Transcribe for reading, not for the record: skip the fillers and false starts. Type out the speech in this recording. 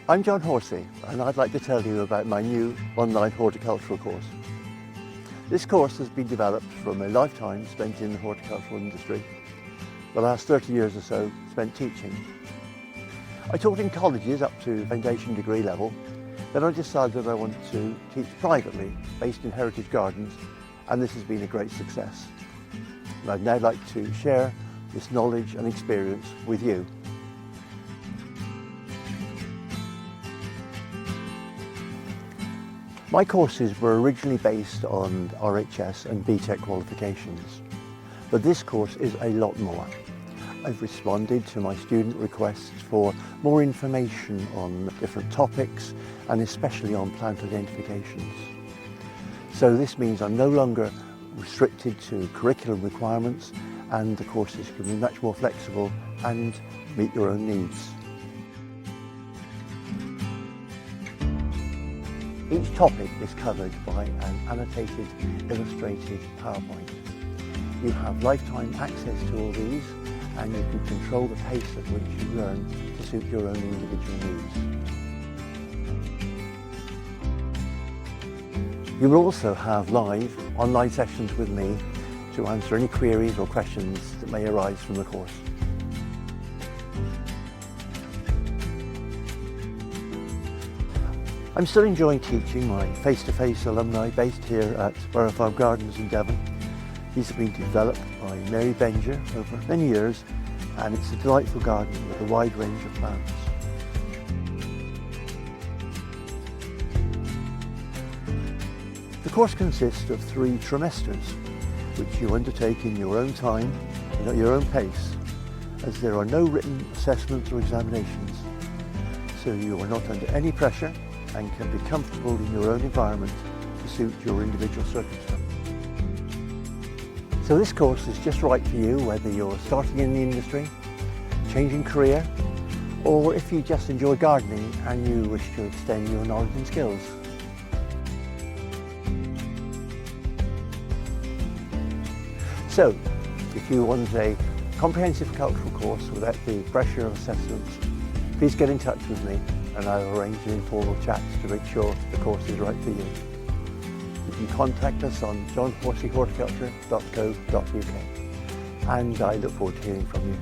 I'm John Horsey, and I'd like to tell you about my new online horticultural course. This course has been developed from a lifetime spent in the horticultural industry, the last 30 years or so spent teaching. I taught in colleges up to foundation degree level, then I decided that I wanted to teach privately, based in heritage gardens, and this has been a great success. And I'd now like to share this knowledge and experience with you. My courses were originally based on RHS and BTEC qualifications, but this course is a lot more. I've responded to my student requests for more information on different topics and especially on plant identifications. So this means I'm no longer restricted to curriculum requirements, and the courses can be much more flexible and meet your own needs. Each topic is covered by an annotated, illustrated PowerPoint. You have lifetime access to all these, and you can control the pace at which you learn to suit your own individual needs. You will also have live online sessions with me to answer any queries or questions that may arise from the course. I'm still enjoying teaching my face-to-face alumni based here at Borough Farm Gardens in Devon. These have been developed by Mary Benger over many years, and it's a delightful garden with a wide range of plants. The course consists of 3 trimesters, which you undertake in your own time and at your own pace, as there are no written assessments or examinations, so you are not under any pressure and can be comfortable in your own environment to suit your individual circumstances. So this course is just right for you, whether you're starting in the industry, changing career, or if you just enjoy gardening and you wish to extend your knowledge and skills. So, if you want a comprehensive cultural course without the pressure of assessments, please get in touch with me and I'll arrange an informal chat to make sure the course is right for you. You can contact us on johnhorseyhorticulture.co.uk, and I look forward to hearing from you.